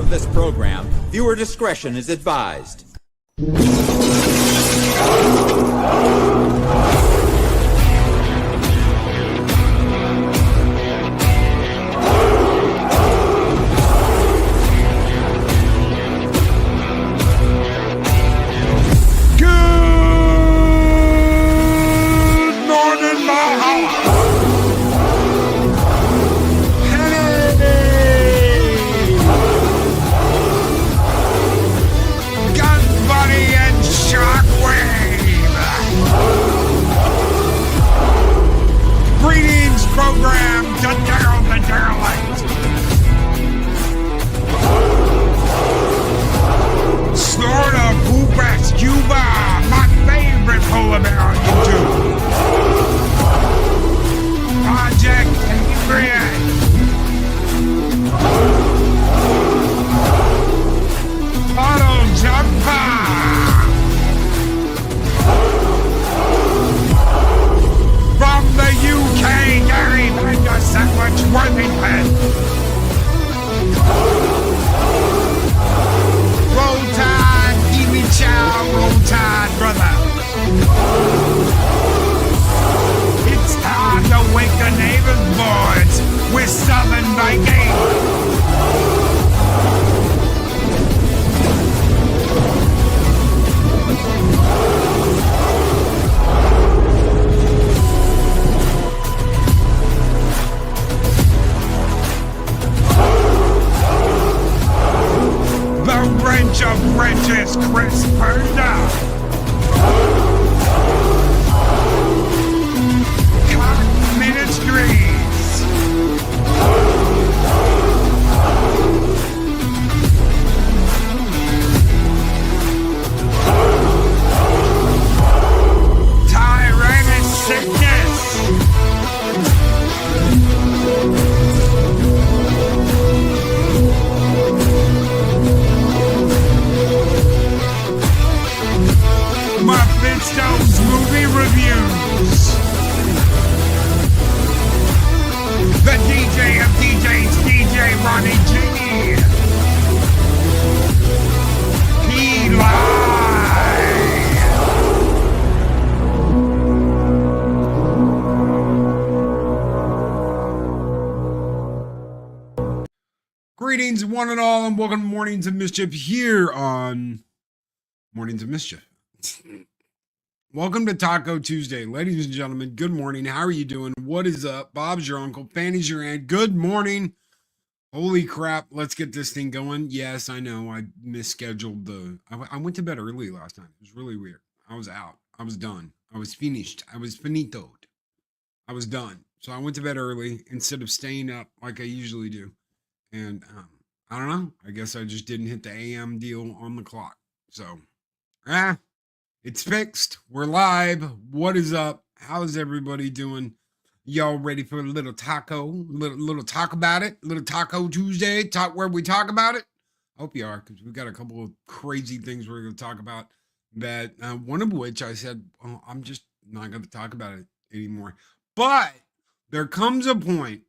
of this program, viewer discretion is advised. Greetings, one and all, and welcome to Mornings of Mischief here on Mornings of Mischief. Welcome to Taco Tuesday. Ladies and gentlemen, good morning. How are you doing? What is up? Bob's your uncle. Fanny's your aunt. Good morning. Holy crap. Let's get this thing going. Yes, I know. I misscheduled I went to bed early last night. It was really weird. I was out. I was done. I was finished. I was finitoed. I was done. So I went to bed early instead of staying up like I usually do. And I don't know. I guess I just didn't hit the AM deal on the clock. So, it's fixed. We're live. What is up? How's everybody doing? Y'all ready for a little taco? Little talk about it? Little Taco Tuesday? Talk where we talk about it? I hope you are, because we've got a couple of crazy things we're going to talk about. That one of which I said, oh, I'm just not going to talk about it anymore. But there comes a point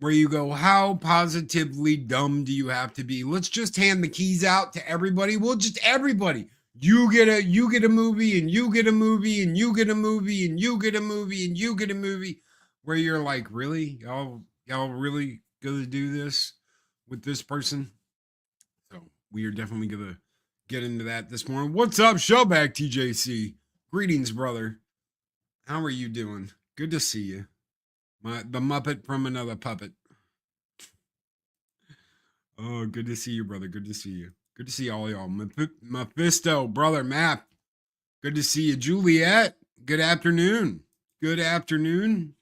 where you go, how positively dumb do you have to be? Let's just hand the keys out to everybody. Well, just everybody. You get a movie, and you get a movie, and you get a movie, and you get a movie, and you get a movie, where you're like, really? Y'all really gonna do this with this person? So we are definitely gonna get into that this morning. What's up, Showback TJC? Greetings, brother. How are you doing? Good to see you. The Muppet from another puppet. Oh, good to see you, brother. Good to see you. Good to see all y'all. Mephisto, brother, Map. Good to see you. Juliet, good afternoon. Good afternoon.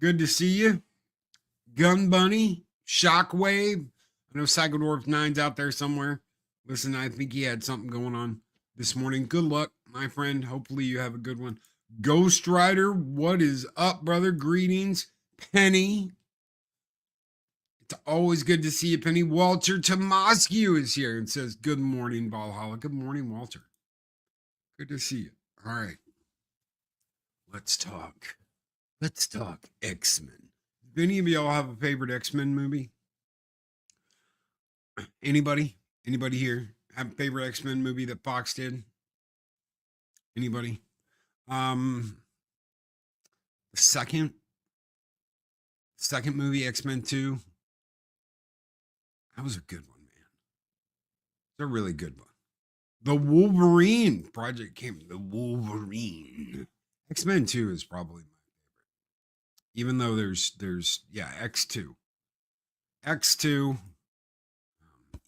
Good to see you. Gun Bunny, Shockwave. I know Psychodorf 9's out there somewhere. Listen, I think he had something going on this morning. Good luck, my friend. Hopefully you have a good one. Ghost Rider, what is up, brother? Greetings. Penny. It's always good to see you, Penny. Walter Tomoscu is here and says, good morning, Valhalla. Good morning, Walter. Good to see you. All right. Let's talk. Let's talk X-Men. Do any of y'all have a favorite X-Men movie? Anybody? Anybody here have a favorite X-Men movie that Fox did? Anybody? Um, the second movie, X-Men 2, that was a good one, man. It's a really good one. The Wolverine project came. The Wolverine. X-Men 2 is probably my favorite. Even though there's yeah, X2. X2,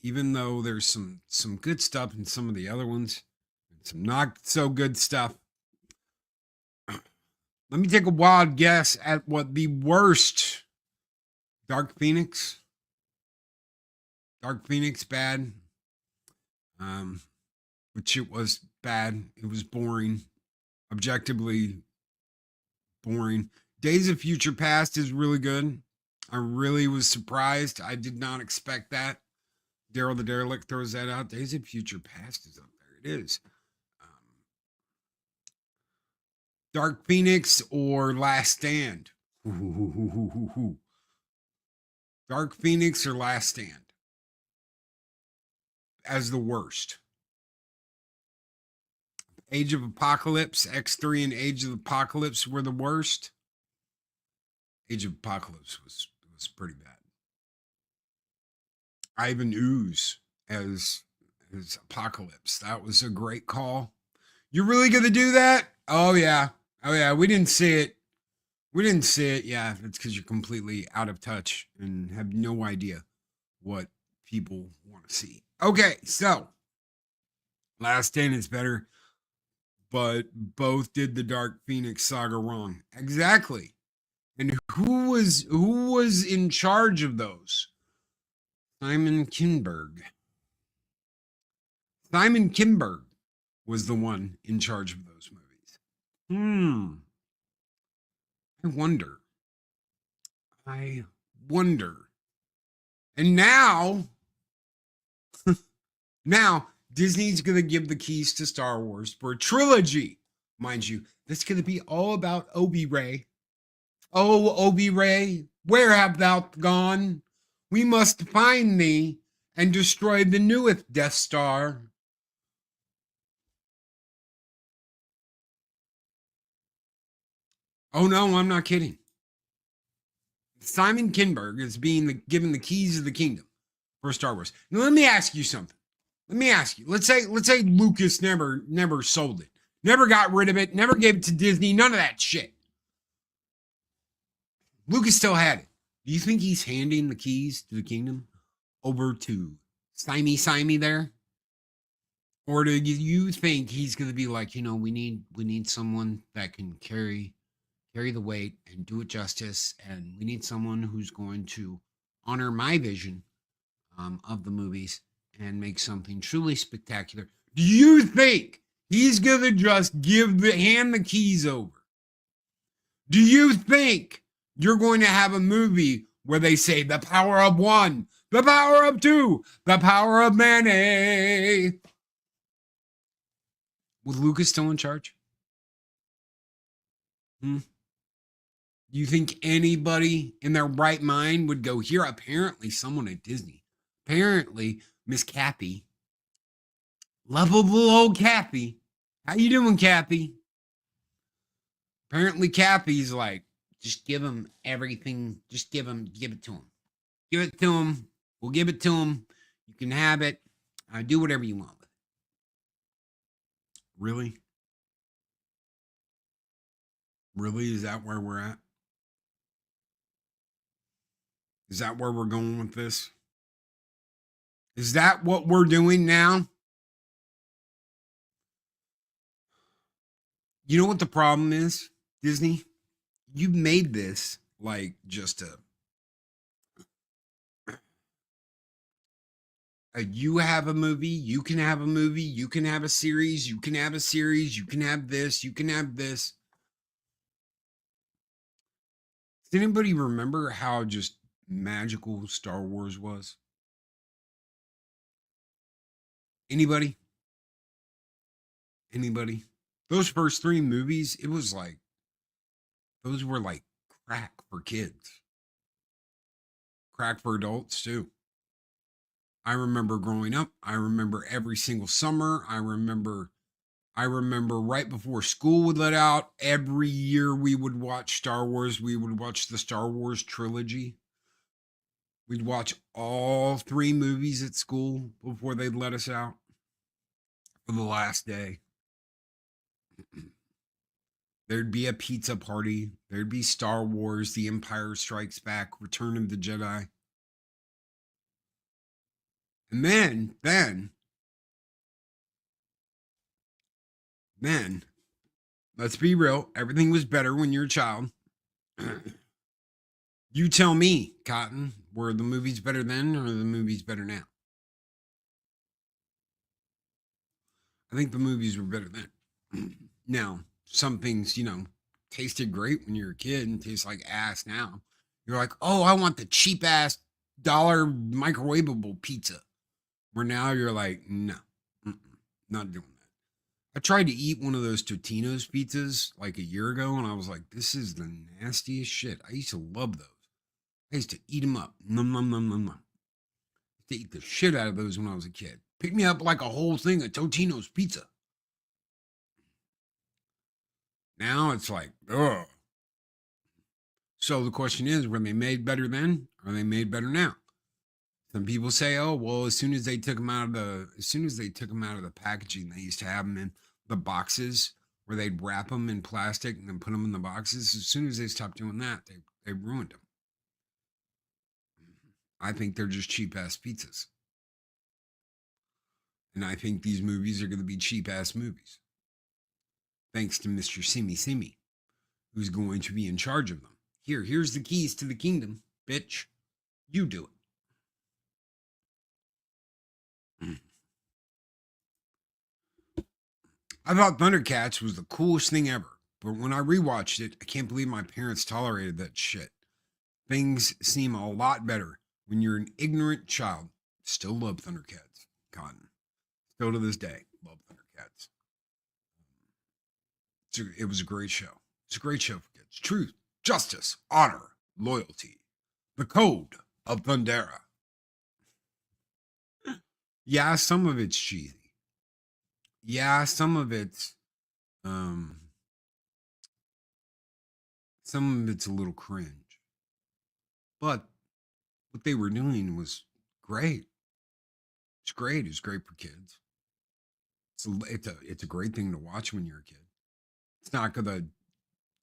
even though there's some good stuff in some of the other ones, and some not so good stuff. Let me take a wild guess at what the worst. Dark Phoenix. Dark Phoenix, bad. Which it was bad. It was boring. Objectively boring. Days of Future Past is really good. I really was surprised. I did not expect that. Daryl the Derelict throws that out. Days of Future Past is up there. It is. Dark Phoenix or Last Stand? Dark Phoenix or Last Stand as the worst. Age of Apocalypse, X3 and Age of Apocalypse were the worst. Age of Apocalypse was pretty bad. Ivan Ooze as Apocalypse. That was a great call. You're really gonna do that? Oh yeah. Oh yeah. We didn't see it. We didn't see it. Yeah, that's because you're completely out of touch and have no idea what people want to see. Okay, so Last Stand is better, but both did the Dark Phoenix saga wrong. Exactly. And who was in charge of those? Simon Kinberg. Simon Kinberg was the one in charge of those movies. I wonder. I wonder. And now Disney's going to give the keys to Star Wars for a trilogy. Mind you, that's going to be all about Obi-Ray. Oh, Obi-Ray, where have thou gone? We must find thee and destroy the newest Death Star. Oh no, I'm not kidding. Simon Kinberg is being given the keys of the kingdom for Star Wars. Now let me ask you something. Let me ask you. Let's say Lucas never sold it, never got rid of it, never gave it to Disney, none of that shit. Lucas still had it. Do you think he's handing the keys to the kingdom over to Simey there? Or do you think he's going to be like, we need someone that can carry the weight and do it justice, and we need someone who's going to honor my vision of the movies and make something truly spectacular? Do you think he's going to just hand the keys over? Do you think you're going to have a movie where they say the power of one, the power of two, the power of many? With Lucas still in charge? Do you think anybody in their right mind would go here? Apparently, someone at Disney, apparently Miss Cappy, lovable old Cappy. How you doing, Cappy? Apparently, Cappy's like, just give him everything. Just give it to him. Give it to him. We'll give it to him. You can have it. Do whatever you want with it. Really? Really? Is that where we're at? Is that where we're going with this? Is that what we're doing now? You know what the problem is, Disney? You made this like just you have a movie, you can have a movie, you can have a series, you can have a series, you can have this, you can have this. Does anybody remember how just magical Star Wars was? Anybody? Anybody? Those first three movies, it was like, those were like crack for kids. Crack for adults too. I remember growing up. I remember every single summer. I remember right before school would let out, every year we would watch Star Wars. We would watch the Star Wars trilogy. We'd watch all 3 movies at school before they'd let us out for the last day. There'd be a pizza party. There'd be Star Wars, The Empire Strikes Back, Return of the Jedi. And then, let's be real, everything was better when you're a child. You tell me, Cotton, were the movies better then or are the movies better now? I think the movies were better then. Now, some things, tasted great when you're a kid and taste like ass now. You're like, oh, I want the cheap ass dollar microwavable pizza. Where now you're like, no, not doing that. I tried to eat one of those Totino's pizzas like a year ago and I was like, this is the nastiest shit. I used to love those. I used to eat them up. Nom, nom, nom, nom, nom. I used to eat the shit out of those when I was a kid. Pick me up like a whole thing of Totino's pizza. Now it's like, ugh. So the question is, were they made better then? Or are they made better now? Some people say, oh, well, as soon as they took them out of the packaging, they used to have them in the boxes where they'd wrap them in plastic and then put them in the boxes. As soon as they stopped doing that, they ruined them. I think they're just cheap ass pizzas. And I think these movies are going to be cheap ass movies. Thanks to Mr. Simi Simi, who's going to be in charge of them. Here's the keys to the kingdom, bitch. You do it. I thought Thundercats was the coolest thing ever, but when I rewatched it, I can't believe my parents tolerated that shit. Things seem a lot better when you're an ignorant child. Still love Thundercats, Cotton. Still to this day, love Thundercats. It was a great show. It's a great show for kids. Truth, justice, honor, loyalty. The code of Thundera. Yeah, some of it's cheesy. Yeah, some of it's a little cringe. But what they were doing was great. It's great. It's great for kids. It's a great thing to watch when you're a kid. It's not gonna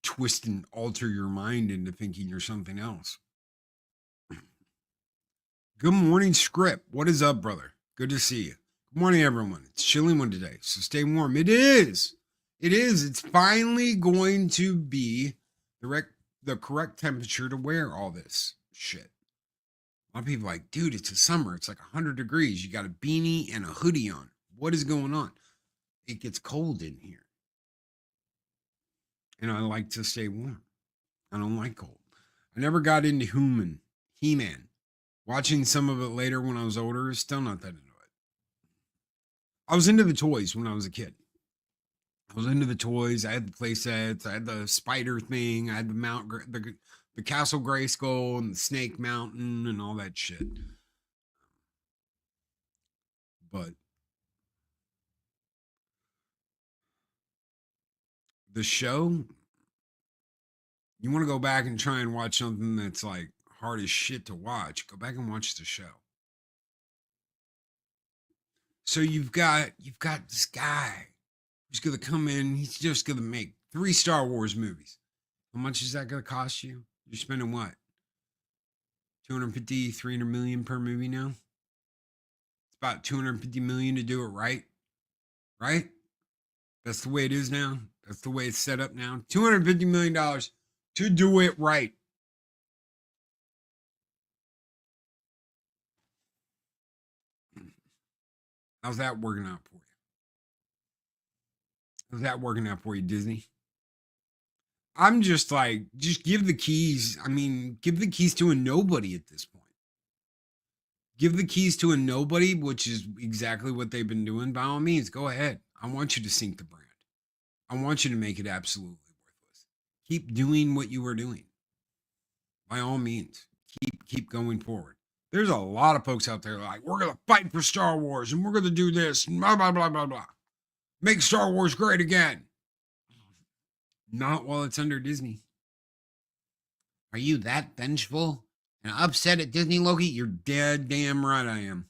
twist and alter your mind into thinking you're something else. Good morning, Script. What is up, brother? Good to see you. Good morning, everyone. It's chilly one today, so stay warm. It is. It's finally going to be the correct temperature to wear all this shit. A lot of people are like, dude, it's a summer. It's like 100 degrees. You got a beanie and a hoodie on. What is going on? It gets cold in here. And I like to stay warm. I don't like cold. I never got into He-Man. Watching some of it later when I was older, still not that into it. I was into the toys when I was a kid. I was into the toys. I had the play sets. I had the spider thing. I had the Castle Grayskull and the Snake Mountain and all that shit. But the show, you want to go back and try and watch something that's like hard as shit to watch, go back and watch the show. So you've got this guy who's gonna come in, he's just gonna make 3 Star Wars movies. How much is that gonna cost you? You're spending what? 250, 300 million per movie now? It's about 250 million to do it right. Right? That's the way it is now. That's the way it's set up now. $250 million to do it right. How's that working out for you? How's that working out for you, Disney? I'm just like, just give the keys. I mean, give the keys to a nobody at this point. Give the keys to a nobody, which is exactly what they've been doing. By all means, go ahead. I want you to sink the brand. I want you to make it absolutely worthless. Keep doing what you were doing. By all means, keep going forward. There's a lot of folks out there like, we're going to fight for Star Wars and we're going to do this and blah, blah, blah, blah, blah. Make Star Wars great again. Not while it's under Disney. Are you that vengeful and upset at Disney, Loki? You're dead damn right I am.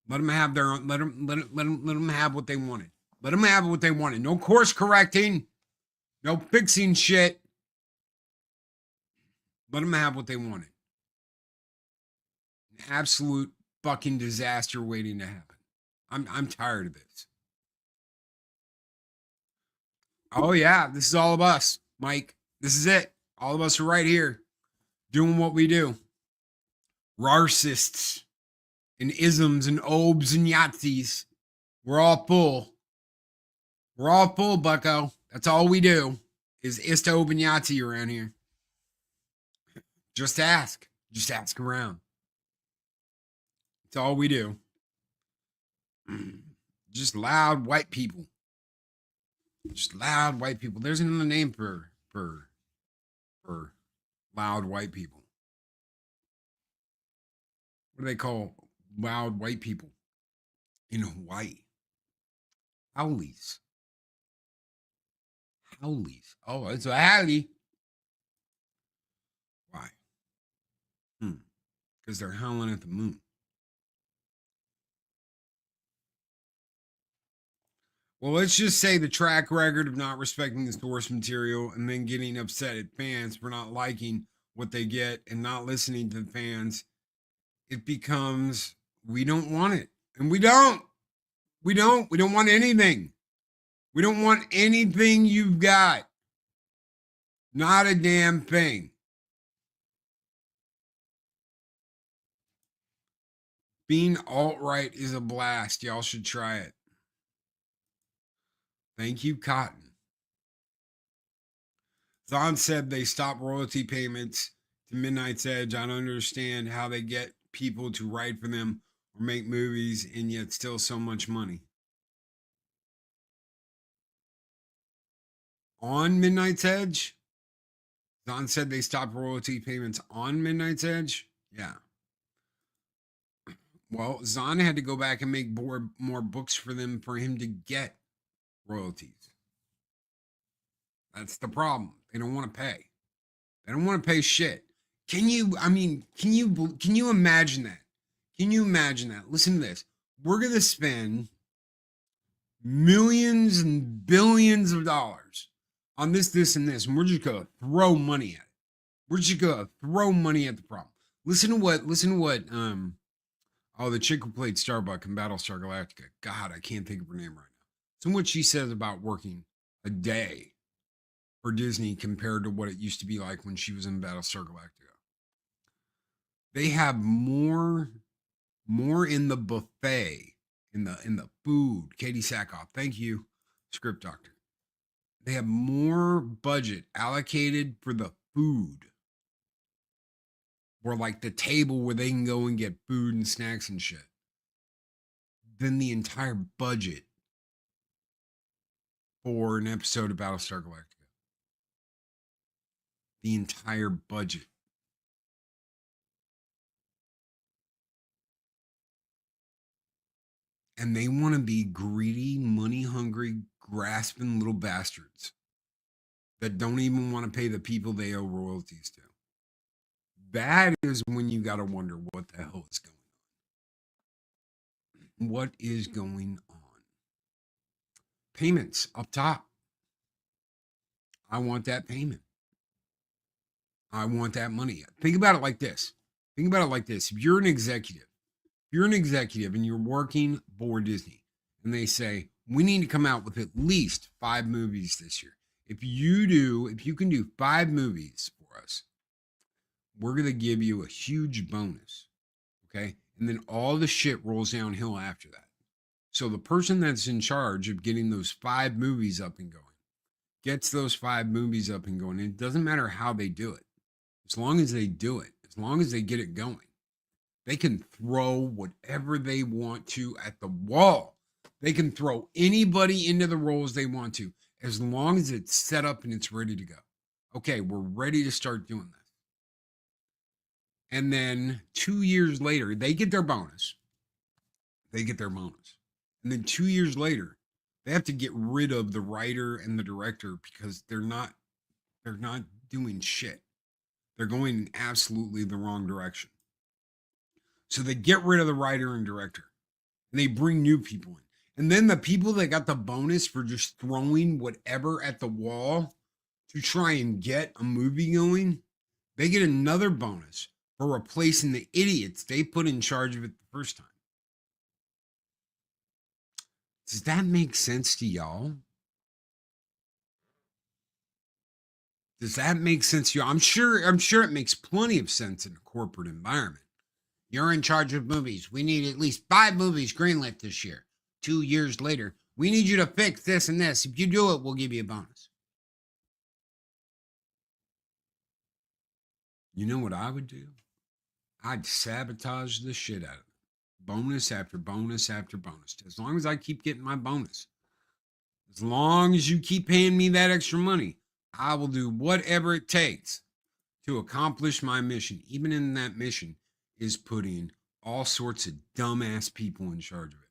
Let them have their own, let them have what they wanted. Let them have what they wanted. No course correcting. No fixing shit. Let them have what they wanted. An absolute fucking disaster waiting to happen. I'm tired of this. Oh yeah, this is all of us, Mike. This is it. All of us are right here doing what we do. Rarcists and isms and obes and Yahtzees. We're all full. We're all full, bucko. That's all we do is ist, obe, and Yahtzee around here. Just ask. Just ask around. That's all we do. Just loud white people. Just loud white people. There's another name for loud white people. What do they call loud white people in Hawaii? Howlies. Howlies. Oh, it's a howdy. Why? Because they're howling at the moon. Well, let's just say the track record of not respecting the source material and then getting upset at fans for not liking what they get and not listening to the fans, it becomes, we don't want it. And we don't want anything. We don't want anything you've got. Not a damn thing. Being alt-right is a blast. Y'all should try it. Thank you, Cotton. Zahn said they stopped royalty payments to Midnight's Edge. I don't understand how they get people to write for them or make movies and yet still so much money. On Midnight's Edge? Zahn said they stopped royalty payments on Midnight's Edge? Yeah. Well, Zahn had to go back and make more books for them for him to get royalties. That's the problem. They don't want to pay. They don't want to pay shit. Can you imagine that? Can you imagine that? Listen to this. We're going to spend millions and billions of dollars on this, and this, and we're just going to throw money at it. We're just going to throw money at the problem. Listen to what, the chick who played Starbuck in Battlestar Galactica. God, I can't think of her name right now. Listen to what she says about working a day for Disney compared to what it used to be like when she was in Battlestar Galactica. They have more in the buffet, in the food. Katie Sackhoff, thank you, script doctor. They have more budget allocated for the food, or like the table where they can go and get food and snacks and shit, than the entire budget for an episode of Battlestar Galactica. The entire budget. And they want to be greedy, money-hungry, grasping little bastards that don't even want to pay the people they owe royalties to. That is when you got to wonder what the hell is going on. What is going on? Payments up top. I want that payment. I want that money. Think about it like this. If you're an executive, and you're working for Disney and they say, we need to come out with at least 5 movies this year. If you can do 5 movies for us, we're going to give you a huge bonus. Okay. And then all the shit rolls downhill after that. So the person that's in charge of getting those 5 movies up and going gets those 5 movies up and going. And it doesn't matter how they do it. As long as they do it, as long as they get it going, they can throw whatever they want to at the wall. They can throw anybody into the roles they want to, as long as it's set up and it's ready to go. Okay, we're ready to start doing this. And then 2 years later, they get their bonus. They get their bonus. And then 2 years later, they have to get rid of the writer and the director because they're not doing shit. They're going in absolutely the wrong direction. So they get rid of the writer and director and they bring new people in. And then the people that got the bonus for just throwing whatever at the wall to try and get a movie going, they get another bonus for replacing the idiots they put in charge of it the first time. Does that make sense to y'all? Does that make sense to you? I'm sure it makes plenty of sense in a corporate environment. You're in charge of movies. We need at least 5 movies greenlit this year. 2 years later, we need you to fix this and this. If you do it, we'll give you a bonus. You know what I would do? I'd sabotage the shit out of it. Bonus after bonus after bonus. As long as I keep getting my bonus. As long as you keep paying me that extra money, I will do whatever it takes to accomplish my mission. Even in that mission is putting all sorts of dumbass people in charge of it.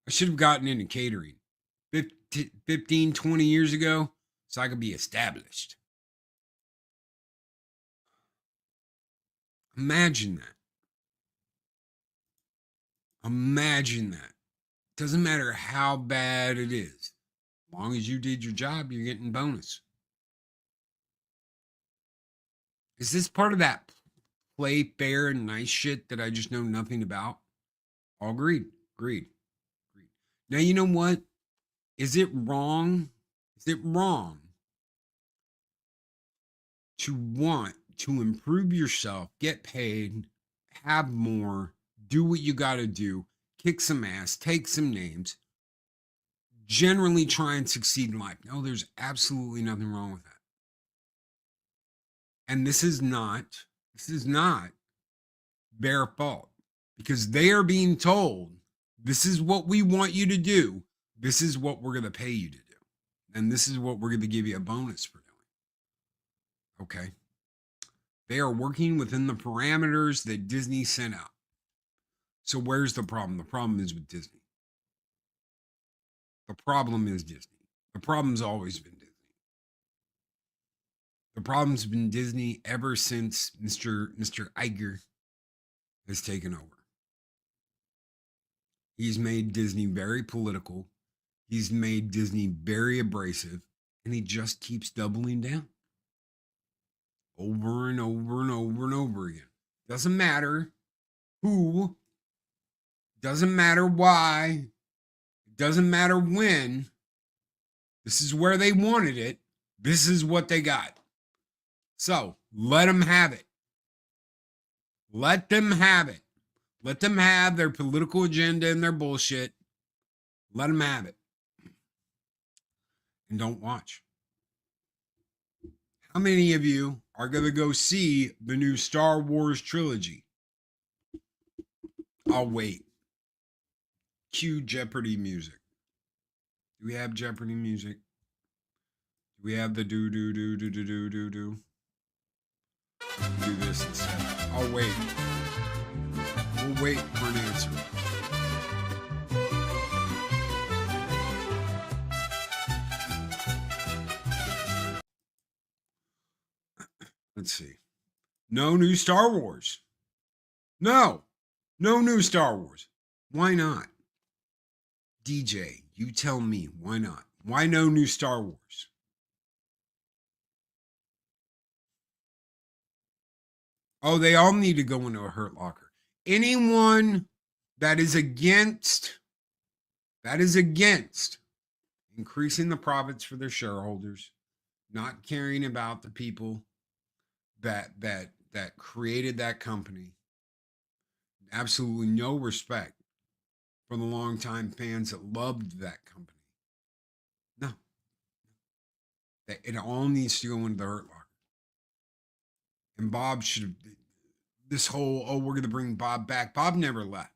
I should have gotten into catering 15, 20 years ago so I could be established. Imagine that. Imagine that. Doesn't matter how bad it is. As long as you did your job, you're getting bonus. Is this part of that play fair and nice shit that I just know nothing about? All agreed. Agreed. Now, you know what? Is it wrong? Is it wrong to want to improve yourself, get paid, have more, do what you got to do, kick some ass, take some names, generally try and succeed in life? No, there's absolutely nothing wrong with that. And this is not their fault because they are being told, this is what we want you to do. This is what we're going to pay you to do. And this is what we're going to give you a bonus for doing. Okay. They are working within the parameters that Disney sent out. So where's the problem? The problem is with Disney. The problem is Disney. The problem's always been Disney. The problem's been Disney ever since Mr. Iger has taken over. He's made Disney very political. He's made Disney very abrasive, and he just keeps doubling down over and over and over and over again. Doesn't matter who, doesn't matter why, doesn't matter when. This is where they wanted it. This is what they got. So let them have it. Let them have it. Let them have their political agenda and their bullshit. Let them have it. And don't watch. How many of you are going to go see the new Star Wars trilogy? I'll wait. Cue Jeopardy music. Do we have Jeopardy music? Do we have the do? Do this instead. I'll wait. We'll wait for an answer. Let's see. No new Star Wars. No new Star Wars. Why not? DJ, you tell me, why not? Why no new Star Wars? Oh, they all need to go into a Hurt Locker. Anyone that is against increasing the profits for their shareholders, not caring about the people that created that company, absolutely no respect for the longtime fans that loved that company. No. It all needs to go into the Hurt Locker. And Bob should have, this whole, we're going to bring Bob back. Bob never left.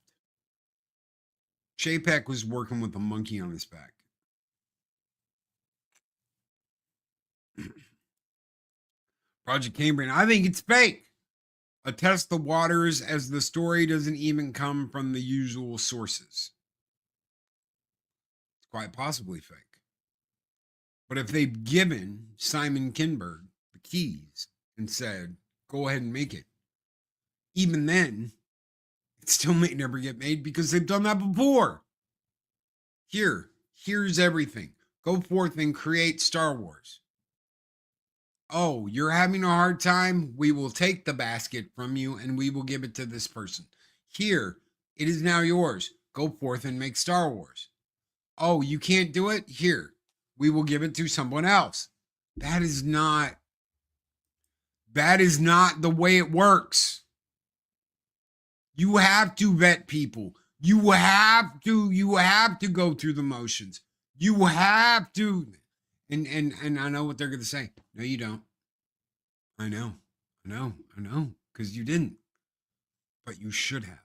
Chapek was working with a monkey on his back. Project Cambrian, I think it's fake. test the waters as the story doesn't even come from the usual sources. It's quite possibly fake. But if they've given Simon Kinberg the keys and said, go ahead and make it, even then, it still may never get made because they've done that before. Here's everything. Go forth and create Star Wars. Oh, you're having a hard time? We will take the basket from you and we will give it to this person. Here, it is now yours. Go forth and make Star Wars. Oh, you can't do it? Here, we will give it to someone else. That is not the way it works. You have to vet people. You have to go through the motions. You have to. And I know what they're going to say. No, you don't. I know. Because you didn't. But you should have.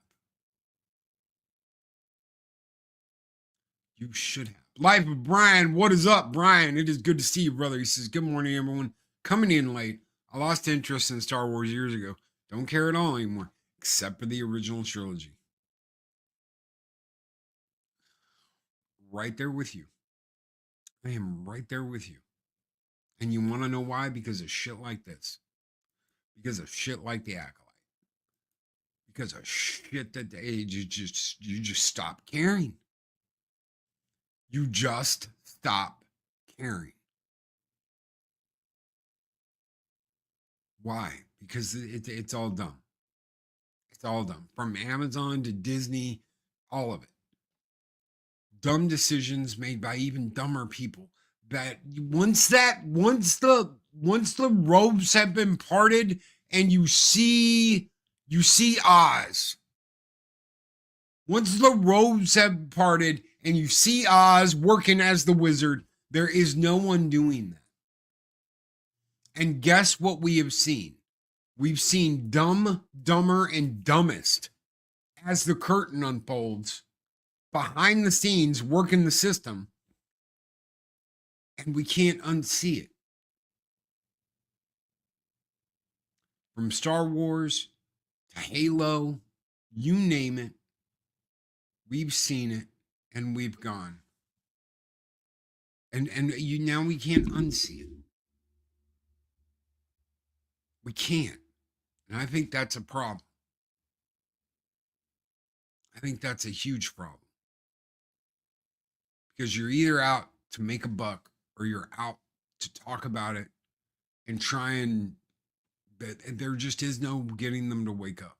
You should have. Life of Brian. What is up, Brian? It is good to see you, brother. He says, good morning, everyone. Coming in late. I lost interest in Star Wars years ago. Don't care at all anymore, except for the original trilogy. Right there with you. I am right there with you. And you want to know why? Because of shit like this. Because of shit like the Acolyte. Because of shit that you just stop caring. You just stop caring. Why? Because it's all dumb. It's all dumb. From Amazon to Disney, all of it. Dumb decisions made by even dumber people. That once the robes have been parted and you see Oz. Once the robes have parted and you see Oz working as the wizard, there is no one doing that. And guess what we have seen? We've seen Dumb, Dumber, and Dumbest as the curtain unfolds behind the scenes working the system, and we can't unsee it. From Star Wars to Halo, you name it, we've seen it and we've gone. And now we can't unsee it. We can't. And I think that's a problem. I think that's a huge problem. Because you're either out to make a buck or you're out to talk about it and try and there just is no getting them to wake up.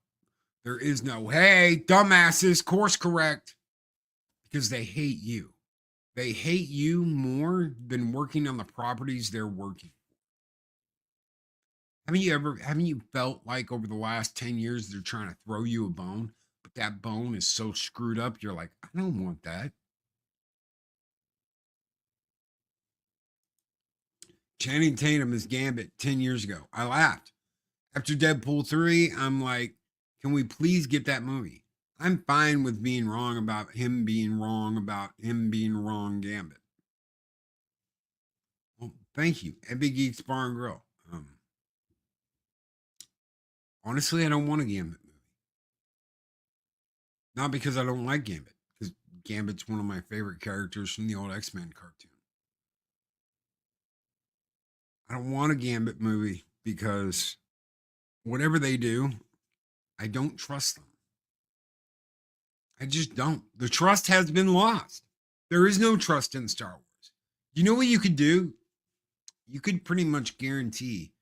There is no, hey, dumbasses, course correct. Because they hate you. They hate you more than working on the properties they're working. Haven't you felt like over the last 10 years they're trying to throw you a bone, but that bone is so screwed up, you're like, I don't want that. Channing Tatum is Gambit 10 years ago. I laughed. After Deadpool 3, I'm like, can we please get that movie? I'm fine with being wrong about him being wrong Gambit. Well, thank you. At Big Geeks Bar and Grill. Honestly, I don't want a Gambit movie. Not because I don't like Gambit, because Gambit's one of my favorite characters from the old X-Men cartoon. I don't want a Gambit movie because whatever they do, I don't trust them. I just don't. The trust has been lost. There is no trust in Star Wars. You know what you could do? You could pretty much guarantee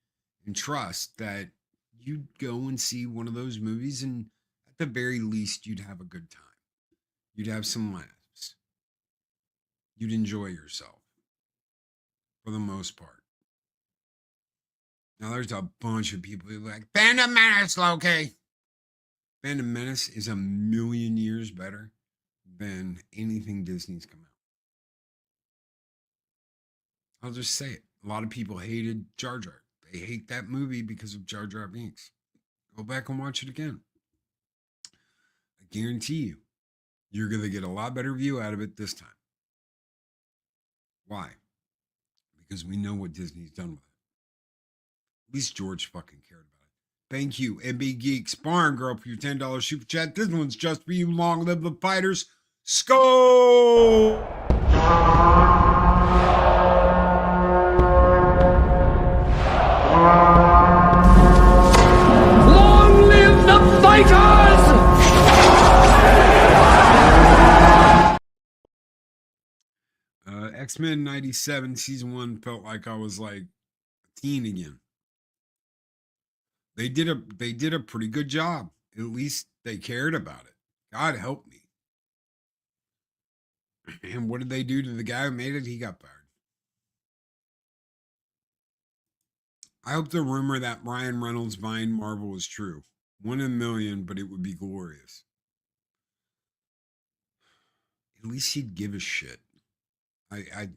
and trust that you'd go and see one of those movies and at the very least you'd have a good time. You'd have some laughs. You'd enjoy yourself for the most part. Now there's a bunch of people who are like, Phantom Menace, Loki. Phantom Menace is a million years better than anything Disney's come out. I'll just say it. A lot of people hated Jar Jar. They hate that movie because of Jar Jar Binks. Go back and watch it again. I guarantee you, you're going to get a lot better view out of it this time. Why? Because we know what Disney's done with it. At least George fucking cared about it. Thank you, MB Geeks, Barn Girl, for your $10 super chat. This one's just for you. Long live the fighters. Skull! Long live the fighters! X-Men 97 season 1 felt like I was like a teen again. They did a pretty good job. At least they cared about it. God help me. And what did they do to the guy who made it? He got fired. I hope the rumor that Ryan Reynolds buying Marvel is true. 1 in a million, but it would be glorious. At least he'd give a shit. I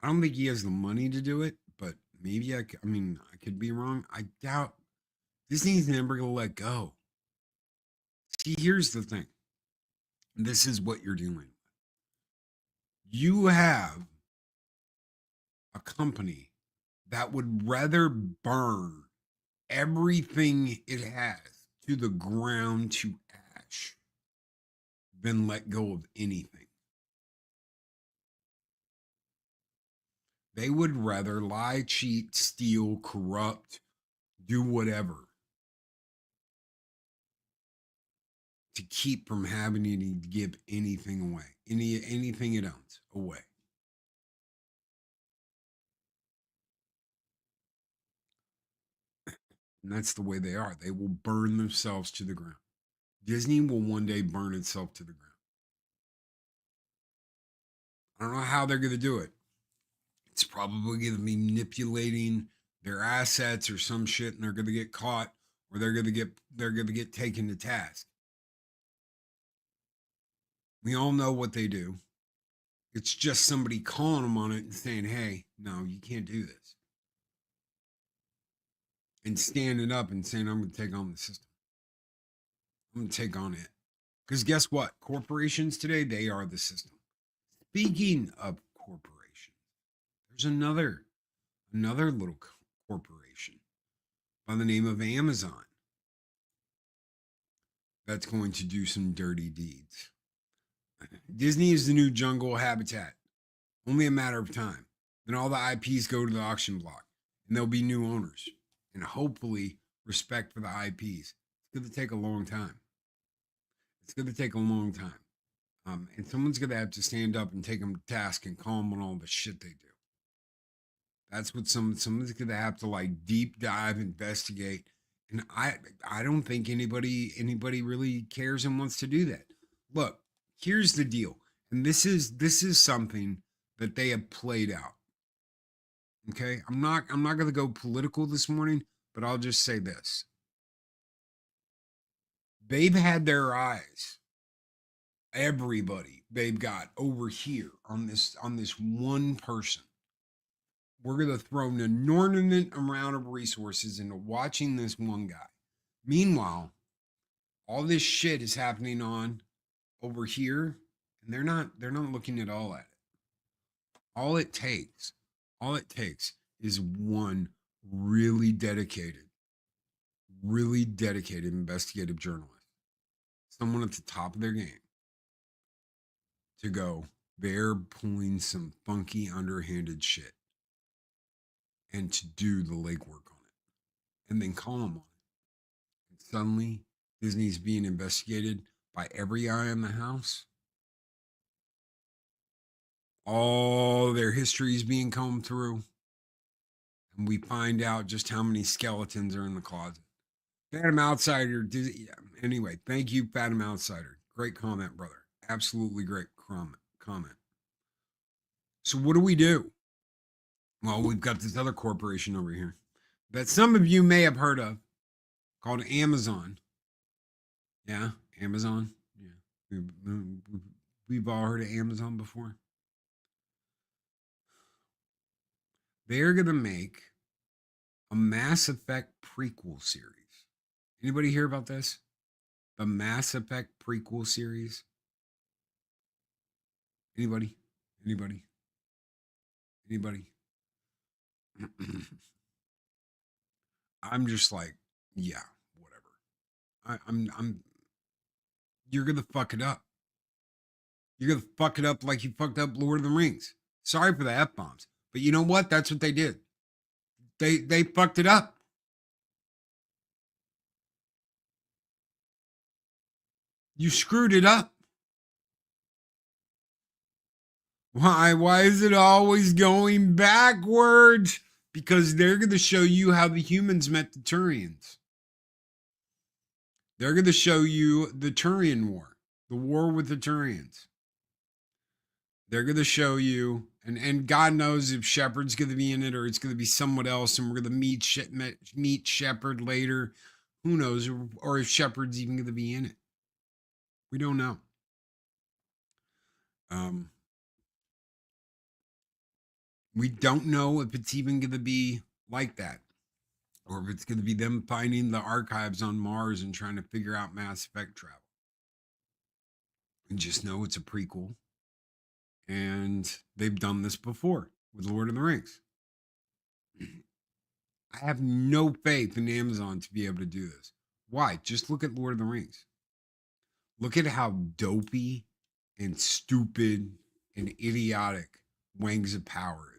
don't think he has the money to do it, but maybe I mean, I could be wrong. I doubt Disney's never going to let go. See, here's the thing. This is what you're dealing with. You have a company that would rather burn everything it has to the ground to ash than let go of anything. They would rather lie, cheat, steal, corrupt, do whatever to keep from having to give anything away, anything it owns away. And that's the way they are. They will burn themselves to the ground. Disney will one day burn itself to the ground. I don't know how they're going to do it. It's probably going to be manipulating their assets or some shit, and they're going to get caught, or they're going to get taken to task. We all know what they do. It's just somebody calling them on it and saying, "Hey, no, you can't do this," and standing up and saying, "I'm going to take on the system. I'm going to take on it." Because guess what? Corporations today, they are the system. Speaking of corporations, there's another little corporation by the name of Amazon that's going to do some dirty deeds. Disney is the new jungle habitat. Only a matter of time. Then all the IPs go to the auction block and there'll be new owners and hopefully respect for the IPs. It's going to take a long time. It's going to take a long time. And someone's going to have to stand up and take them to task and call them on all the shit they do. That's what someone's going to have to like deep dive, investigate. And I don't think anybody really cares and wants to do that. Look, here's the deal. And this is something that they have played out. Okay? I'm not going to go political this morning, but I'll just say this. They've had their eyes, everybody they've got over here on this one person. We're going to throw an inordinate amount of resources into watching this one guy. Meanwhile, all this shit is happening on over here, and they're not looking at all at it. All it takes is one really dedicated investigative journalist, someone at the top of their game, to go, they're pulling some funky underhanded shit, and to do the legwork on it, and then call them on it. And suddenly, Disney's being investigated by every eye in the house. All their history is being combed through, and we find out just how many skeletons are in the closet. Phantom Outsider. Anyway, thank you, Phantom Outsider. Great comment, brother. Absolutely great comment. So what do we do? Well, we've got this other corporation over here that some of you may have heard of called Amazon. Yeah, Amazon. Yeah, we've all heard of Amazon before. They're going to make a Mass Effect prequel series. Anybody hear about this? The Mass Effect prequel series? Anybody? I'm just like, yeah, whatever. I'm you're gonna fuck it up. You're gonna fuck it up like you fucked up Lord of the Rings. Sorry for the F-bombs. But you know what? That's what they did. They fucked it up. You screwed it up. Why? Why is it always going backwards? Because they're going to show you how the humans met the Turians. They're going to show you the Turian War, the war with the Turians. They're going to show you, and God knows if Shepard's going to be in it or it's going to be someone else, and we're going to meet Shepard later. Who knows? Or if Shepard's even going to be in it. We don't know. We don't know if it's even going to be like that, or if it's going to be them finding the archives on Mars and trying to figure out Mass Effect travel. We just know it's a prequel, and they've done this before with Lord of the Rings. I have no faith in Amazon to be able to do this. Why? Just look at Lord of the Rings. Look at how dopey and stupid and idiotic Wings of Power is.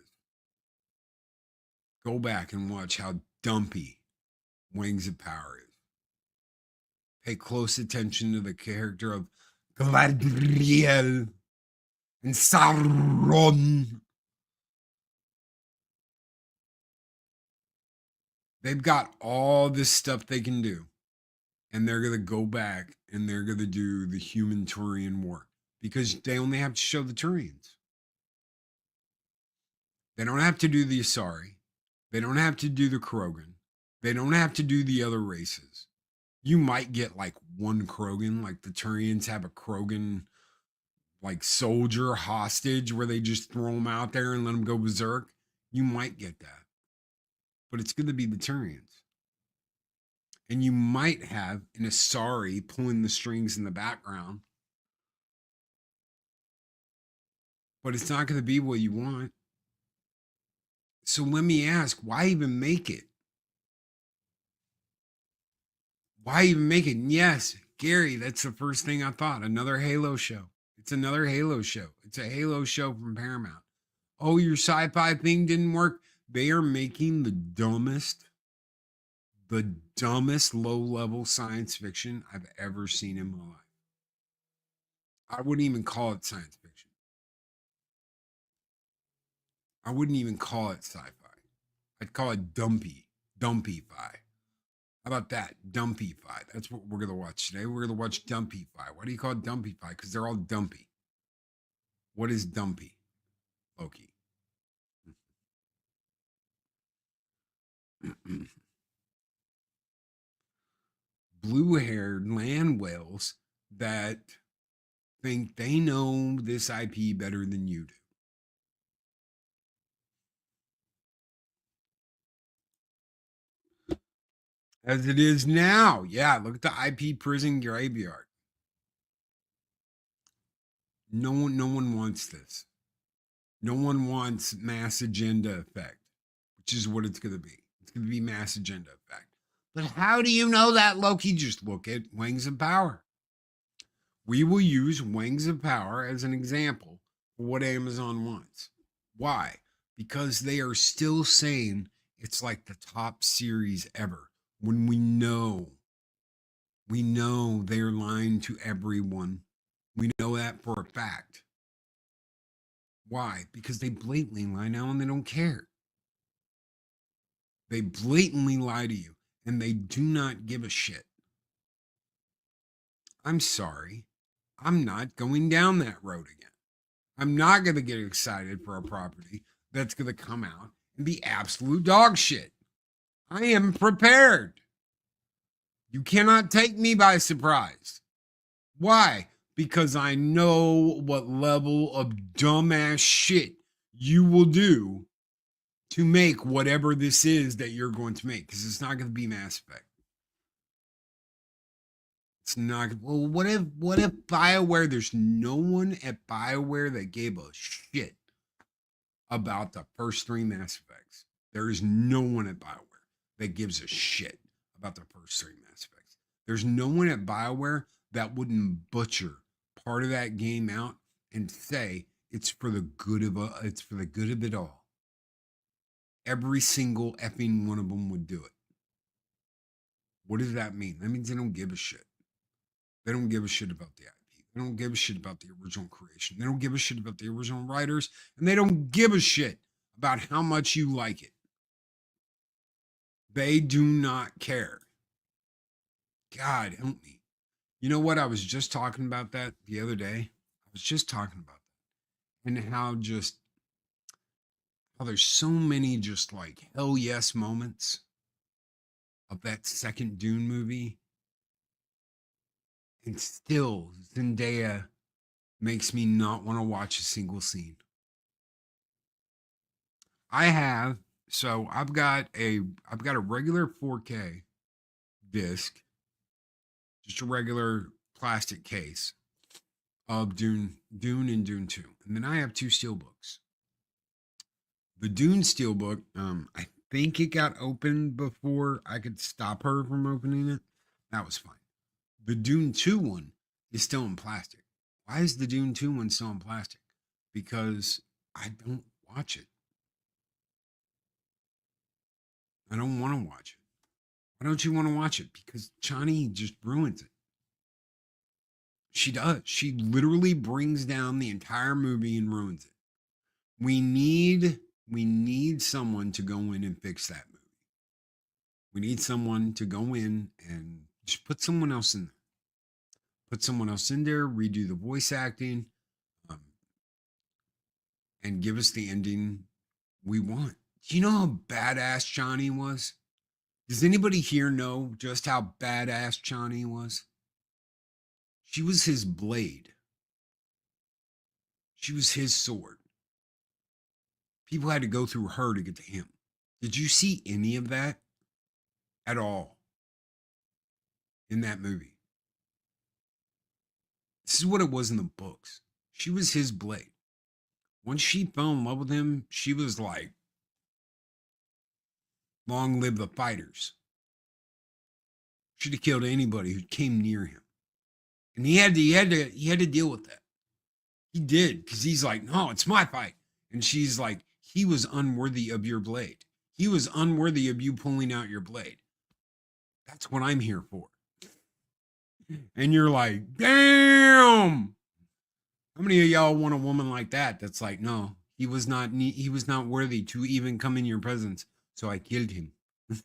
Go back and watch how dumpy Wings of Power is. Pay close attention to the character of Galadriel and Sauron. They've got all this stuff they can do. And they're going to go back and they're going to do the human Turian War. Because they only have to show the Turians. They don't have to do the Asari. They don't have to do the Krogan. They don't have to do the other races. You might get like one Krogan, like the Turians have a Krogan like soldier hostage where they just throw them out there and let them go berserk. You might get that. But it's going to be the Turians. And you might have an Asari pulling the strings in the background. But it's not going to be what you want. So let me ask, why even make it? Why even make it? And yes, Gary, that's the first thing I thought. Another Halo show. It's another Halo show. It's a Halo show from Paramount. Oh, your sci-fi thing didn't work. They are making the dumbest low-level science fiction I've ever seen in my life. I wouldn't even call it science fiction. I wouldn't even call it sci-fi. I'd call it dumpy-fi. How about that? Dumpy-fi. That's what we're going to watch today. We're going to watch Dumpy-fi. Why do you call it Dumpy-fi? Because they're all dumpy. What is dumpy, Loki? Blue-haired land whales that think they know this IP better than you do. As it is now. Yeah, look at the IP prison graveyard. No one wants this. No one wants mass agenda effect, which is what it's going to be. It's going to be mass agenda effect. But how do you know that, Loki? Just look at Wings of Power. We will use Wings of Power as an example for what Amazon wants. Why? Because they are still saying it's like the top series ever. When we know they're lying to everyone. We know that for a fact. Why? Because they blatantly lie now and they don't care. They blatantly lie to you and they do not give a shit. I'm sorry. I'm not going down that road again. I'm not going to get excited for a property that's going to come out and be absolute dog shit. I am prepared. You cannot take me by surprise. Why? Because I know what level of dumbass shit you will do to make whatever this is that you're going to make. Because it's not going to be Mass Effect. It's not. Well, what if BioWare, there's no one at BioWare that gave a shit about the first 3 Mass Effects. There is no one at BioWare. that gives a shit about the first 3 Mass Effects. There's no one at BioWare that wouldn't butcher part of that game out and say it's for the good of it all. Every single effing one of them would do it. What does that mean? That means they don't give a shit. They don't give a shit about the IP. They don't give a shit about the original creation. They don't give a shit about the original writers. And they don't give a shit about how much you like it. They do not care. God help me. You know what? I was just talking about that the other day. I was just talking about that. And how there's so many just like hell yes moments of that second Dune movie. And still, Zendaya makes me not want to watch a single scene. I've got a regular 4K disc, just a regular plastic case of Dune and Dune 2. And then I have 2 steelbooks. The Dune steelbook, I think it got opened before I could stop her from opening it. That was fine. The Dune 2 one is still in plastic. Why is the Dune 2 one still in plastic? Because I don't watch it. I don't want to watch it. Why don't you want to watch it? Because Chani just ruins it. She does. She literally brings down the entire movie and ruins it. We need someone to go in and fix that movie. We need someone to go in and just put someone else in there. Put someone else in there, redo the voice acting, and give us the ending we want. Do you know how badass Chani was? Does anybody here know just how badass Chani was? She was his blade. She was his sword. People had to go through her to get to him. Did you see any of that at all in that movie? This is what it was in the books. She was his blade. Once she fell in love with him, she was like, long live the fighters. Should have killed anybody who came near him. And he had to deal with that. He did, because he's like, no, it's my fight. And she's like, he was unworthy of your blade. He was unworthy of you pulling out your blade. That's what I'm here for. And you're like, damn. How many of y'all want a woman like that? That's like, no, he was not worthy to even come in your presence. So I killed him.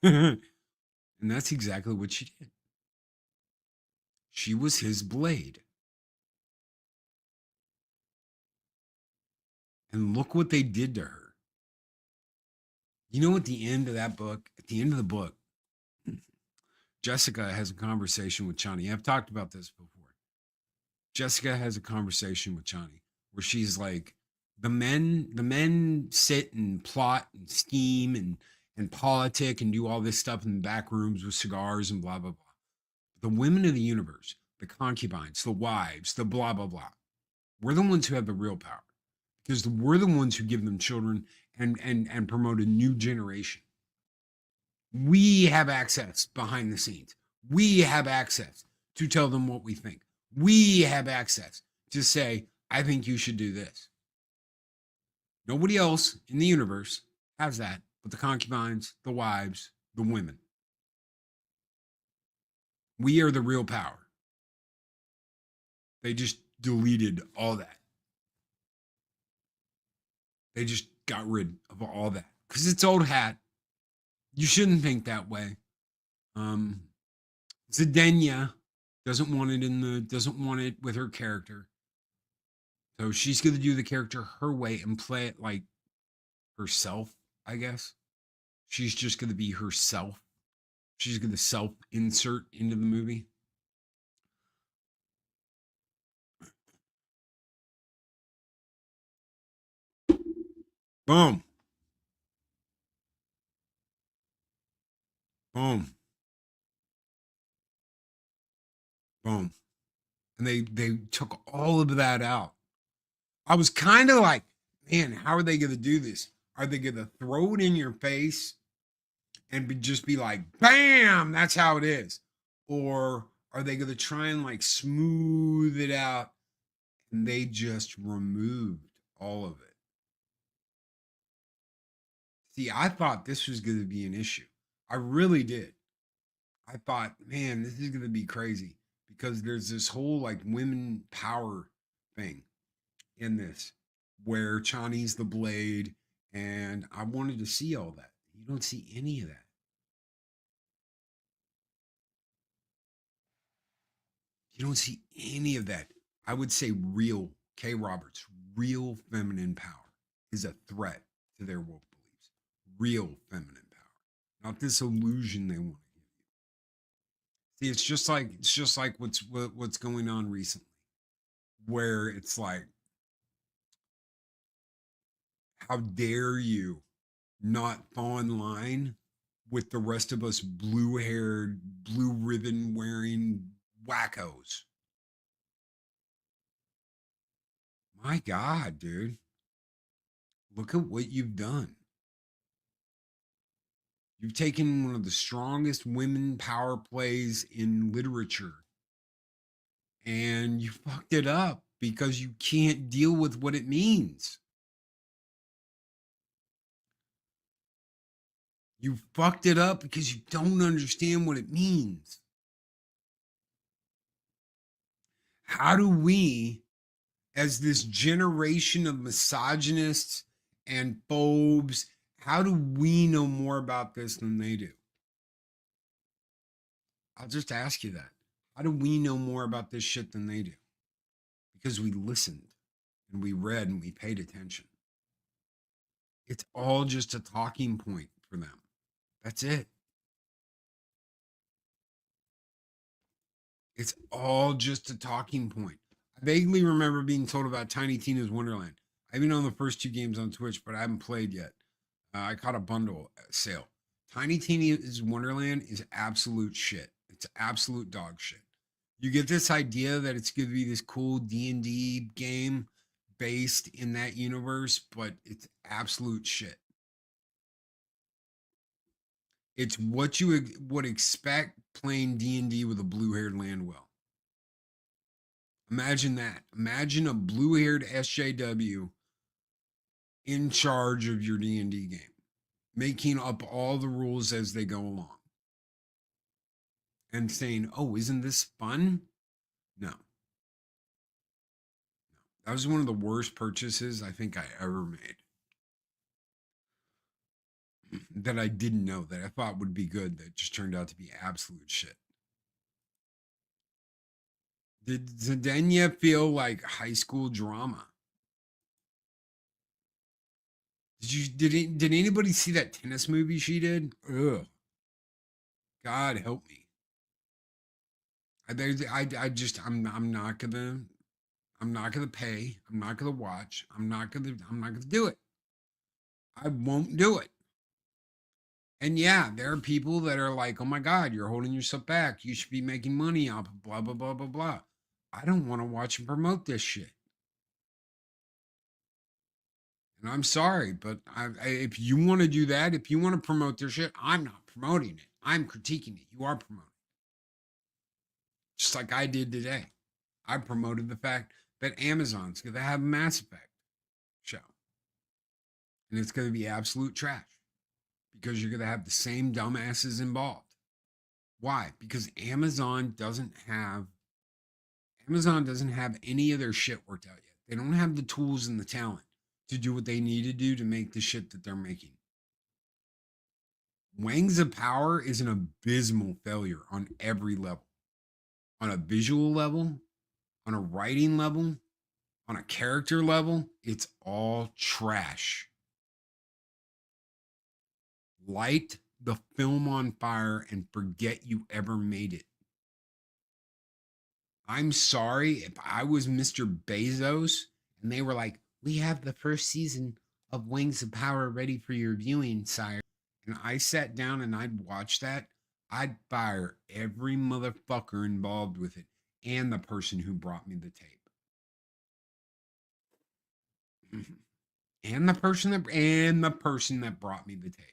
And that's exactly what she did. She was his blade. And look what they did to her. You know, at the end of the book, Jessica has a conversation with Chani. I've talked about this before. Jessica has a conversation with Chani where she's like, the men sit and plot and scheme and politic and do all this stuff in the back rooms with cigars and blah, blah, blah. The women of the universe, the concubines, the wives, the blah, blah, blah. We're the ones who have the real power because we're the ones who give them children and promote a new generation. We have access behind the scenes. We have access to tell them what we think. We have access to say, I think you should do this. Nobody else in the universe has that but the concubines, the wives, the women. We are the real power. They just deleted all that. They just got rid of all that because it's old hat. You shouldn't think that way. Zendaya doesn't want it with her character. So she's going to do the character her way and play it like herself, I guess. She's just going to be herself. She's going to self-insert into the movie. Boom. Boom. Boom. And they took all of that out. I was kind of like, man, how are they going to do this? Are they going to throw it in your face and just be like, bam, that's how it is? Or are they going to try and like smooth it out and they just removed all of it? See, I thought this was going to be an issue. I really did. I thought, man, this is going to be crazy because there's this whole like women power thing in this where Chani's the blade, and I wanted to see all that. You don't see any of that. You don't see any of that. I would say real, K. Roberts, real feminine power is a threat to their woke beliefs. Real feminine power, not this illusion they want to give you. See, it's just like what's going on recently, where it's like, how dare you not fall in line with the rest of us blue-haired, blue ribbon wearing wackos? My God, dude. Look at what you've done. You've taken one of the strongest women power plays in literature and you fucked it up because you can't deal with what it means. You fucked it up because you don't understand what it means. How do we, as this generation of misogynists and phobes, how do we know more about this than they do? I'll just ask you that. How do we know more about this shit than they do? Because we listened and we read and we paid attention. It's all just a talking point for them. That's it. It's all just a talking point. I vaguely remember being told about Tiny Tina's Wonderland. I've been on the first 2 games on Twitch, but I haven't played yet. I caught a bundle sale. Tiny Tina's Wonderland is absolute shit. It's absolute dog shit. You get this idea that it's going to be this cool D&D game based in that universe, but it's absolute shit. It's what you would expect playing D&D with a blue-haired Landwell. Imagine that. Imagine a blue-haired SJW in charge of your D&D game, making up all the rules as they go along. And saying, oh, isn't this fun? No. That was one of the worst purchases I think I ever made. That I didn't know, that I thought would be good, that just turned out to be absolute shit. Did Zedenya feel like high school drama? Did anybody see that tennis movie she did? Ugh. God help me. I'm not gonna pay. I'm not gonna watch. I'm not gonna do it. I won't do it. And yeah, there are people that are like, oh my God, you're holding yourself back. You should be making money off of blah, blah, blah, blah, blah. I don't want to watch and promote this shit. And I'm sorry, but if you want to do that, if you want to promote their shit, I'm not promoting it. I'm critiquing it. You are promoting it. Just like I did today. I promoted the fact that Amazon's going to have a Mass Effect show. And it's going to be absolute trash because you're going to have the same dumbasses involved. Why? Because Amazon doesn't have any of their shit worked out yet. They don't have the tools and the talent to do what they need to do to make the shit that they're making. Wings of Power is an abysmal failure on every level. On a visual level, on a writing level, on a character level, it's all trash. Light the film on fire and forget you ever made it. I'm sorry if I was Mr. Bezos and they were like, we have the first season of Wings of Power ready for your viewing, sire. And I sat down and I'd watch that. I'd fire every motherfucker involved with it and the person who brought me the tape. And the person that brought me the tape.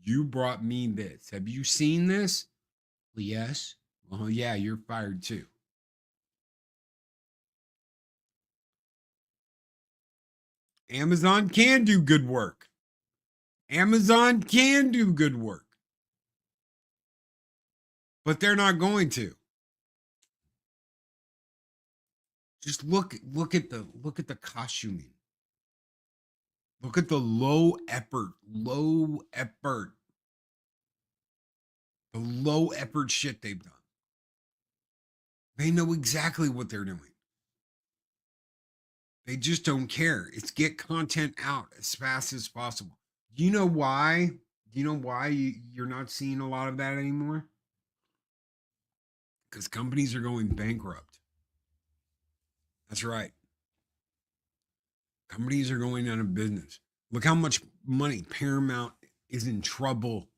You brought me this. Have you seen this? Well, yes. Well, yeah, you're fired too. Amazon can do good work. Amazon can do good work. But they're not going to. Just look at the costuming. Look at the low effort, the low effort shit they've done. They know exactly what they're doing. They just don't care. It's get content out as fast as possible. Do you know why? Do you know why you're not seeing a lot of that anymore? Because companies are going bankrupt. That's right. Companies are going out of business. Look how much money Paramount is in trouble.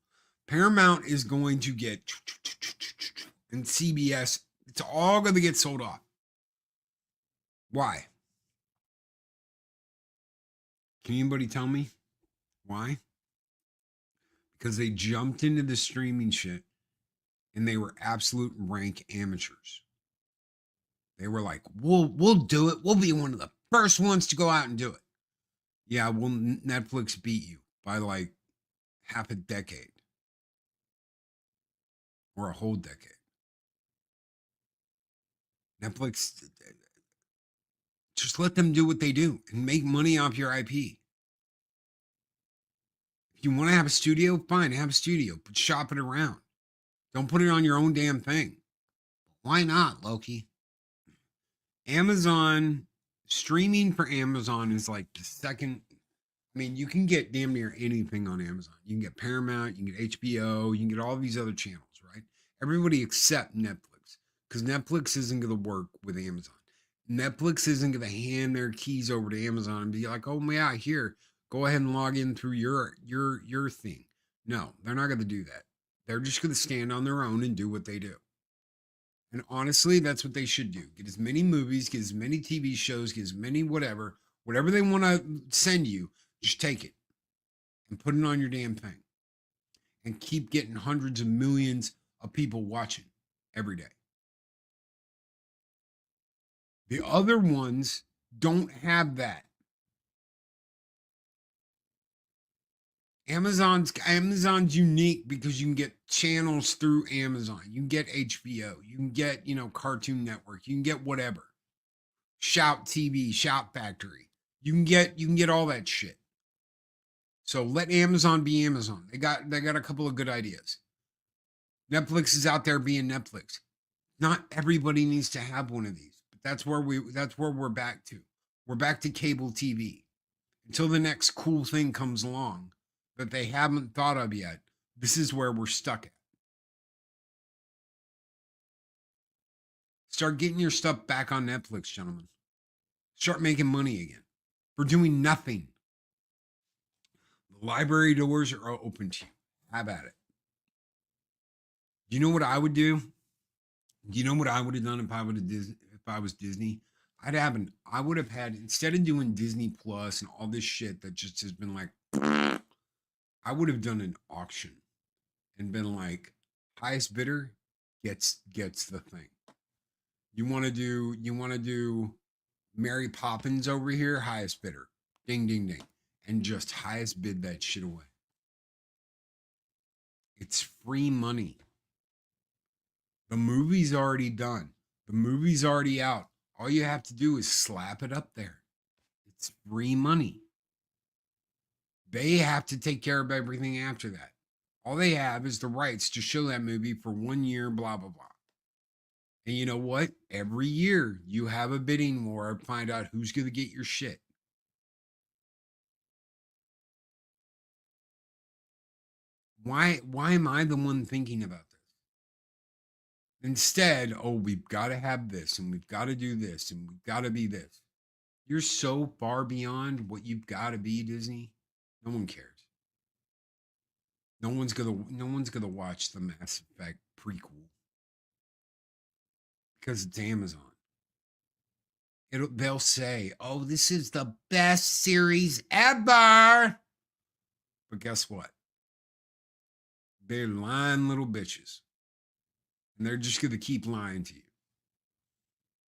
Paramount is going to get, and CBS, it's all going to get sold off. Why? Can anybody tell me why? Because they jumped into the streaming shit and they were absolute rank amateurs. They were like, we'll do it. We'll be one of the first ones to go out and do it. Yeah, well, Netflix beat you by like half a decade or a whole decade. Netflix, just let them do what they do and make money off your IP. If you want to have a studio, fine, have a studio, but shop it around. Don't put it on your own damn thing. Why not, Loki? Amazon, streaming for Amazon is like the second. I mean, you can get damn near anything on Amazon. You can get Paramount, you can get HBO, you can get all these other channels, right? Everybody except Netflix, because Netflix isn't going to work with Amazon. Netflix isn't going to hand their keys over to Amazon and be like, "Oh yeah, here, go ahead and log in through your thing." No, they're not going to do that. They're just going to stand on their own and do what they do. And honestly, that's what they should do. Get as many movies, get as many TV shows, get as many whatever they want to send you, just take it and put it on your damn thing. And keep getting hundreds of millions of people watching every day. The other ones don't have that. Amazon's unique because you can get channels through Amazon. You can get HBO. You can get, Cartoon Network. You can get whatever. Shout TV, Shout Factory. You can get all that shit. So let Amazon be Amazon. They got a couple of good ideas. Netflix is out there being Netflix. Not everybody needs to have one of these, but that's where we're back to. We're back to cable TV. Until the next cool thing comes along that they haven't thought of yet, this is where we're stuck at. Start getting your stuff back on Netflix, gentlemen. Start making money again. For doing nothing. The library doors are open to you. Have at it. You know what I would do? Do you know what I would have done if I was Disney? I would have had, instead of doing Disney Plus and all this shit that just has been like, I would have done an auction and been like, highest bidder gets the thing. You want to do Mary Poppins over here, highest bidder. Ding ding ding. And just highest bid that shit away. It's free money. The movie's already done. The movie's already out. All you have to do is slap it up there. It's free money. They have to take care of everything after that. All they have is the rights to show that movie for 1 year, blah, blah, blah. And you know what? Every year you have a bidding war to find out who's going to get your shit. Why am I the one thinking about this? Instead, we've got to have this and we've got to do this and we've got to be this. You're so far beyond what you've got to be, Disney. No one cares. No one's gonna watch the Mass Effect prequel because it's Amazon. They'll say, "Oh, this is the best series ever," but guess what? They're lying little bitches. And they're just going to keep lying to you.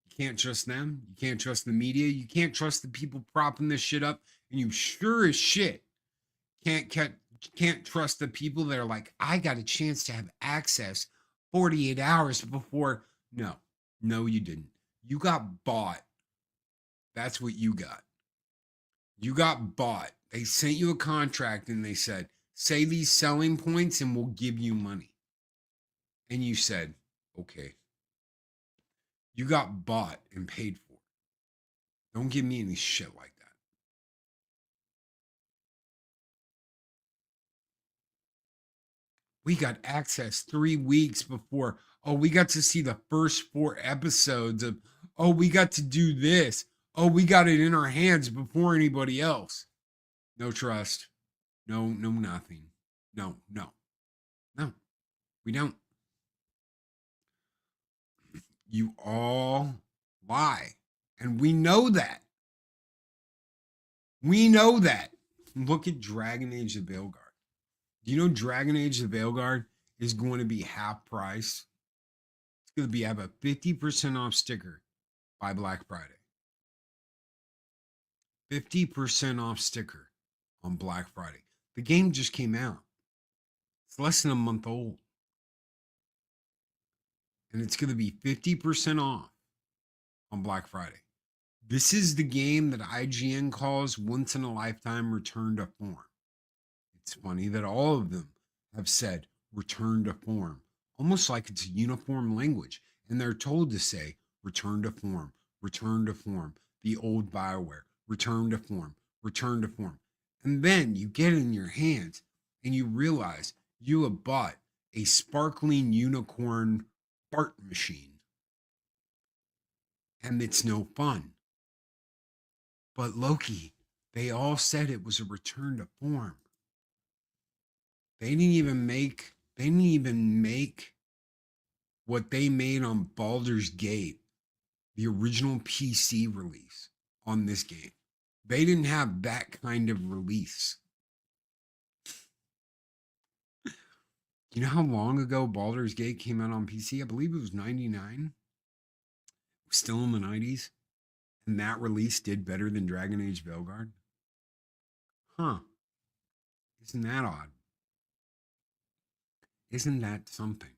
You can't trust them. You can't trust the media. You can't trust the people propping this shit up. And you sure as shit can't trust the people that are like, I got a chance to have access 48 hours before. No, you didn't. You got bought. That's what you got. You got bought. They sent you a contract and they said, say these selling points and we'll give you money. And you said, okay. You got bought and paid for. Don't give me any shit like that. We got access 3 weeks before. Oh, we got to see the first 4 episodes of, oh, we got to do this. Oh, we got it in our hands before anybody else. No trust. No, nothing. No. We don't. You all lie. And we know that. We know that. Look at Dragon Age of Veilguard. Do you know Dragon Age of Veilguard is going to be half price? It's going to have a 50% off sticker by Black Friday. 50% off sticker on Black Friday. The game just came out. It's less than a month old. And it's going to be 50% off on Black Friday. This is the game that IGN calls once in a lifetime return to form. It's funny that all of them have said return to form, almost like it's a uniform language. And they're told to say return to form, the old BioWare, return to form. And then you get it in your hands and you realize you have bought a sparkling unicorn fart machine. And it's no fun. But Loki, they all said it was a return to form. They didn't even make what they made on Baldur's Gate, the original PC release on this game. They didn't have that kind of release. You know how long ago Baldur's Gate came out on PC? I believe it was 99. Still in the 90s. And that release did better than Dragon Age Veilguard. Huh. Isn't that odd? Isn't that something?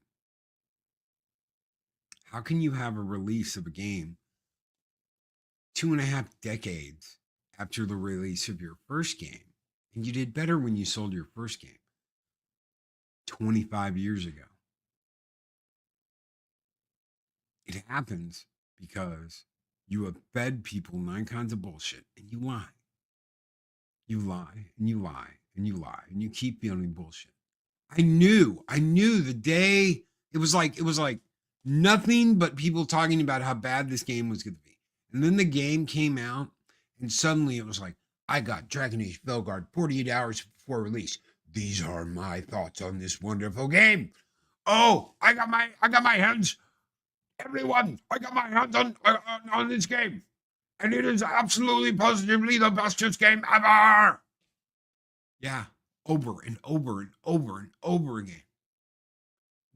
How can you have a release of a game 2.5 decades after the release of your first game, and you did better when you sold your first game 25 years ago? It happens because you have fed people 9 kinds of bullshit and you lie. You lie and you lie and you lie and you keep feeling bullshit. I knew the day it was like nothing but people talking about how bad this game was going to be. And then the game came out and suddenly it was like, I got Dragon Age Veilguard 48 hours before release. These are my thoughts on this wonderful game. Oh, I got my hands. Everyone, I got my hands on this game. And it is absolutely positively the bestest game ever. Yeah, over and over and over and over again.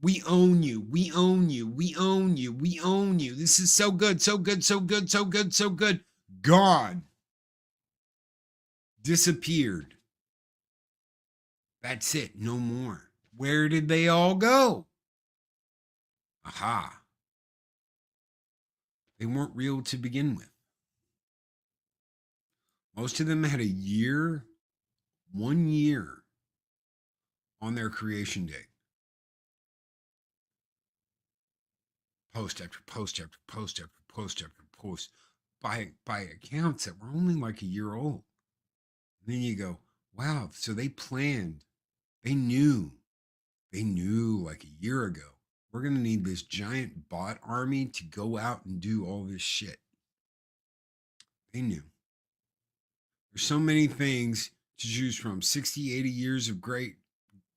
We own you. We own you. We own you. We own you. This is so good, so good, so good, so good, so good. Gone. Disappeared. That's it. No more. Where did they all go? Aha. They weren't real to begin with. Most of them had 1 year on their creation date. Post after post after post after post after post by accounts that were only like a year old. And then you go, wow, so they planned. They knew like a year ago, we're going to need this giant bot army to go out and do all this shit. They knew. There's so many things to choose from. 60, 80 years of great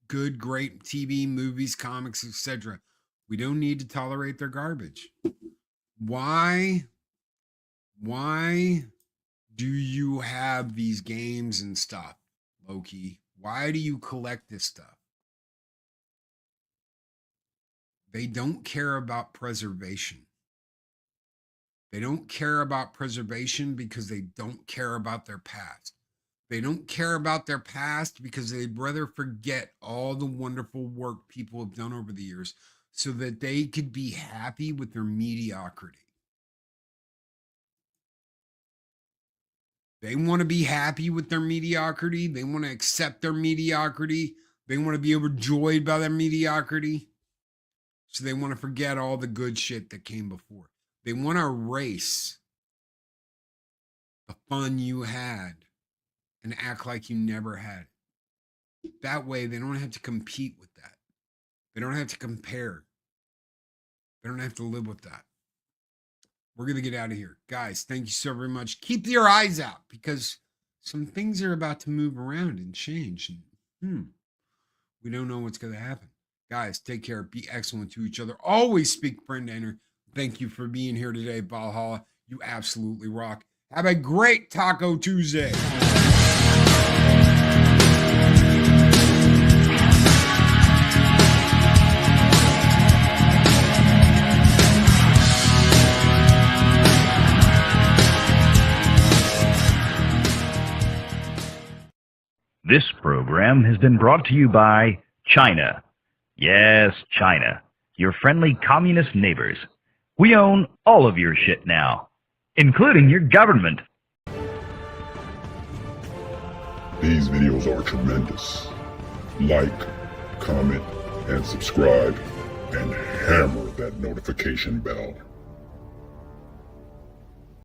TV, movies, comics, etc. We don't need to tolerate their garbage. Why do you have these games and stuff, Loki? Why do you collect this stuff? They don't care about preservation. They don't care about preservation because they don't care about their past. They don't care about their past because they'd rather forget all the wonderful work people have done over the years so that they could be happy with their mediocrity. They want to be happy with their mediocrity. They want to accept their mediocrity. They want to be overjoyed by their mediocrity. So they want to forget all the good shit that came before. They want to erase the fun you had and act like you never had it. That way, they don't have to compete with that. They don't have to compare. They don't have to live with that. We're going to get out of here. Guys, thank you so very much. Keep your eyes out because some things are about to move around and change. And, we don't know what's going to happen. Guys, take care. Be excellent to each other. Always speak friend to enter. Thank you for being here today, Valhalla. You absolutely rock. Have a great Taco Tuesday. This program has been brought to you by China. Yes, China. Your friendly communist neighbors. We own all of your shit now, including your government. These videos are tremendous. Like, comment, and subscribe, and hammer that notification bell.